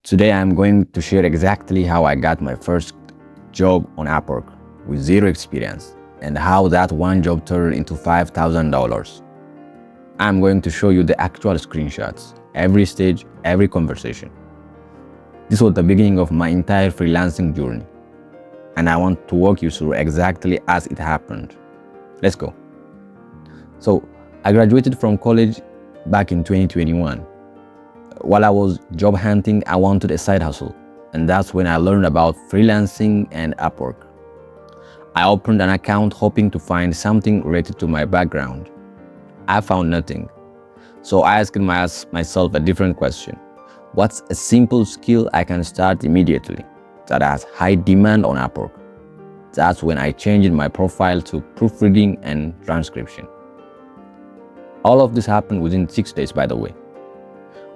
Today I'm going to share exactly how I got my first job on Upwork with zero experience and how that one job turned into $5,000. I'm going to show you the actual screenshots, every stage, every conversation. This was the beginning of my entire freelancing journey, and I want to walk you through exactly as it happened. Let's go. So, I graduated from college back in 2021. While I was job hunting, I wanted a side hustle, and that's when I learned about freelancing and Upwork. I opened an account hoping to find something related to my background. I found nothing. So I asked myself a different question. What's a simple skill I can start immediately that has high demand on Upwork? That's when I changed my profile to proofreading and transcription. All of this happened within 6 days, by the way.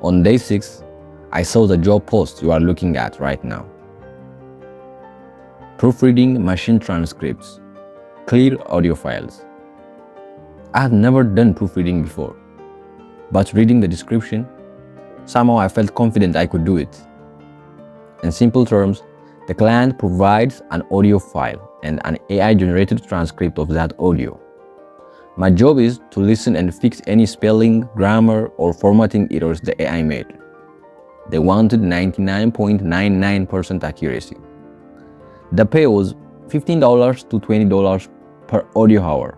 On day 6, I saw the job post you are looking at right now. Proofreading machine transcripts, clear audio files. I had never done proofreading before, but reading the description, somehow I felt confident I could do it. In simple terms, the client provides an audio file and an AI-generated transcript of that audio. My job is to listen and fix any spelling, grammar, or formatting errors the AI made. They wanted 99.99% accuracy. The pay was $15 to $20 per audio hour.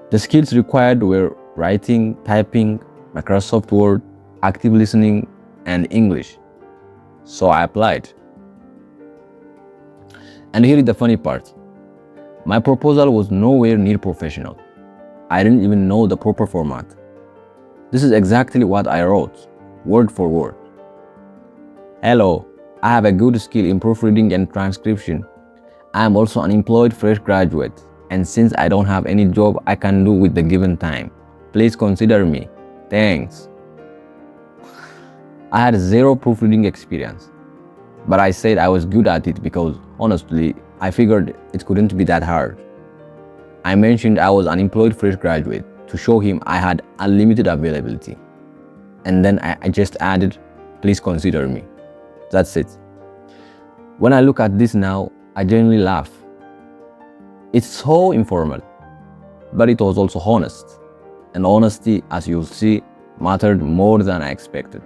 The skills required were writing, typing, Microsoft Word, active listening, and English. So I applied. And here is the funny part. My proposal was nowhere near professional. I didn't even know the proper format. This is exactly what I wrote, word for word. Hello, I have a good skill in proofreading and transcription. I am also an unemployed fresh graduate, and since I don't have any job I can do with the given time, please consider me. Thanks. I had zero proofreading experience, but I said I was good at it because, honestly, I figured it couldn't be that hard. I mentioned I was an unemployed fresh graduate to show him I had unlimited availability. And then I just added, please consider me. That's it. When I look at this now, I genuinely laugh. It's so informal, but it was also honest. And honesty, as you'll see, mattered more than I expected.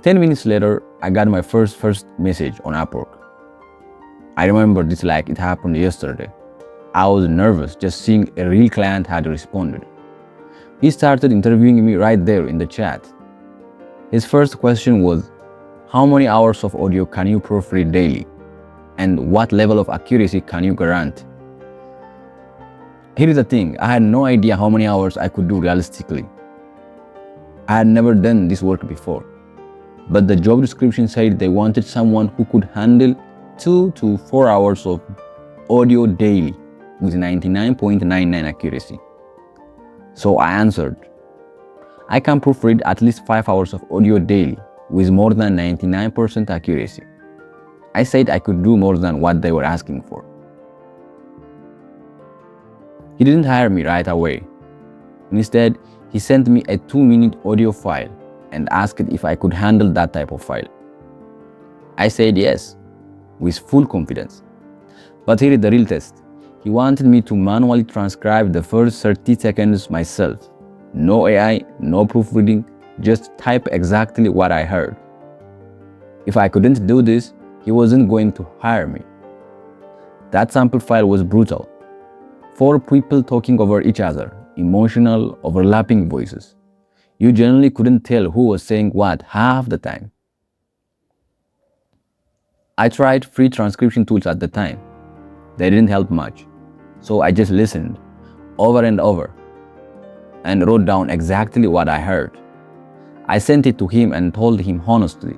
10 minutes later, I got my first message on Upwork. I remember this like it happened yesterday. I was nervous just seeing a real client had responded. He started interviewing me right there in the chat. His first question was, how many hours of audio can you proofread daily? And what level of accuracy can you guarantee? Here is the thing, I had no idea how many hours I could do realistically. I had never done this work before. But the job description said they wanted someone who could handle 2 to 4 hours of audio daily with 99.99% accuracy. So I answered, I can proofread at least 5 hours of audio daily with more than 99% accuracy. I said I could do more than what they were asking for. He didn't hire me right away. Instead, he sent me a 2-minute audio file and asked if I could handle that type of file. I said yes, with full confidence. But here is the real test. He wanted me to manually transcribe the first 30 seconds myself. No AI, no proofreading, just type exactly what I heard. If I couldn't do this, he wasn't going to hire me. That sample file was brutal. 4 people talking over each other, emotional, overlapping voices. You generally couldn't tell who was saying what half the time. I tried free transcription tools at the time. They didn't help much. So I just listened over and over and wrote down exactly what I heard. I sent it to him and told him honestly,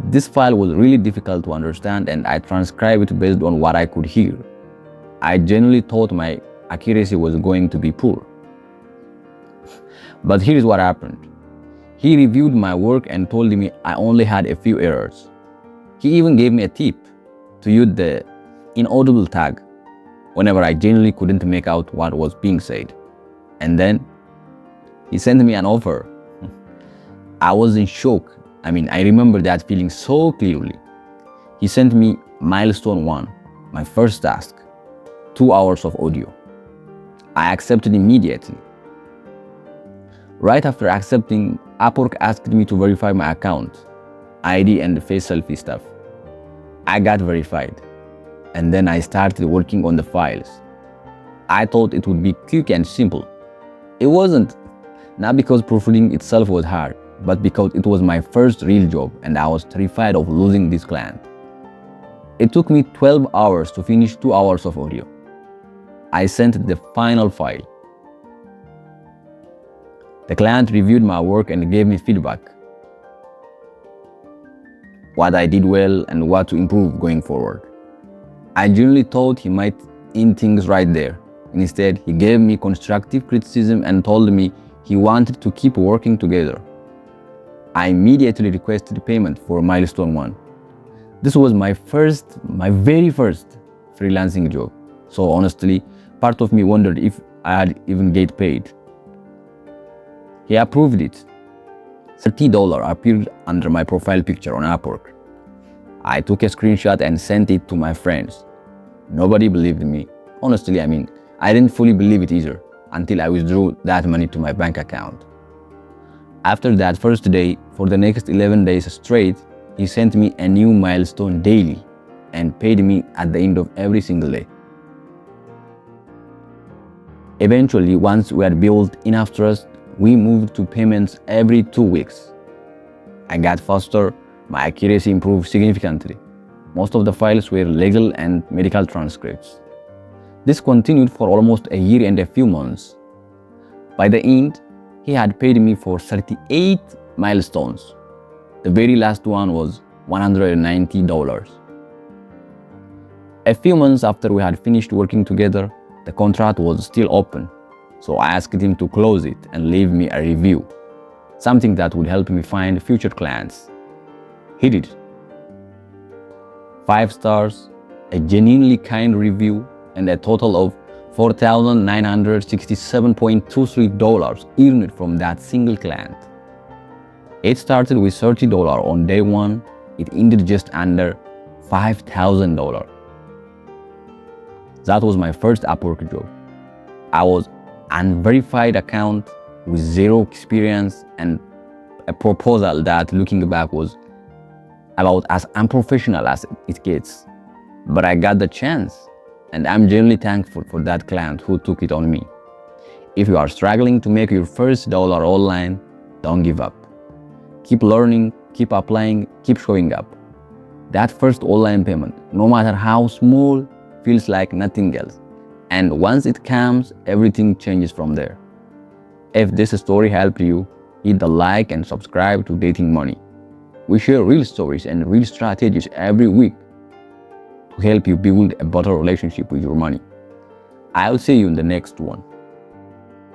this file was really difficult to understand and I transcribed it based on what I could hear. I genuinely thought my accuracy was going to be poor. But here's what happened. He reviewed my work and told me I only had a few errors. He even gave me a tip to use the inaudible tag whenever I genuinely couldn't make out what was being said. And then he sent me an offer. I was in shock. I remember that feeling so clearly. He sent me milestone 1, my first task, 2 hours of audio. I accepted immediately. Right after accepting, Upwork asked me to verify my account, ID and face selfie stuff. I got verified, and then I started working on the files. I thought it would be quick and simple. It wasn't, not because proofreading itself was hard, but because it was my first real job and I was terrified of losing this client. It took me 12 hours to finish 2 hours of audio. I sent the final file. The client reviewed my work and gave me feedback, what I did well and what to improve going forward. I genuinely thought he might end things right there. Instead, he gave me constructive criticism and told me he wanted to keep working together. I immediately requested payment for milestone 1. This was my very first freelancing job. So honestly, part of me wondered if I had even get paid. He approved it. $30 appeared under my profile picture on Upwork. I took a screenshot and sent it to my friends. Nobody believed me. Honestly, I didn't fully believe it either until I withdrew that money to my bank account. After that first day, for the next 11 days straight, he sent me a new milestone daily and paid me at the end of every single day. Eventually, once we had built enough trust, we moved to payments every 2 weeks. I got faster, my accuracy improved significantly. Most of the files were legal and medical transcripts. This continued for almost a year and a few months. By the end, he had paid me for 38 milestones. The very last one was $190. A few months after we had finished working together, the contract was still open, so I asked him to close it and leave me a review, something that would help me find future clients. He did. 5 stars, a genuinely kind review, and a total of $4,967.23 earned from that single client. It started with $30 on day 1. It ended just under $5,000. That was my first Upwork job. I was unverified account with 0 experience and a proposal that, looking back, was about as unprofessional as it gets. But I got the chance, and I'm genuinely thankful for that client who took it on me. If you are struggling to make your first dollar online, don't give up. Keep learning, keep applying, keep showing up. That first online payment, no matter how small, feels like nothing else. And once it comes, everything changes from there. If this story helped you, hit the like and subscribe to Dating Money. We share real stories and real strategies every week to help you build a better relationship with your money. I'll see you in the next one.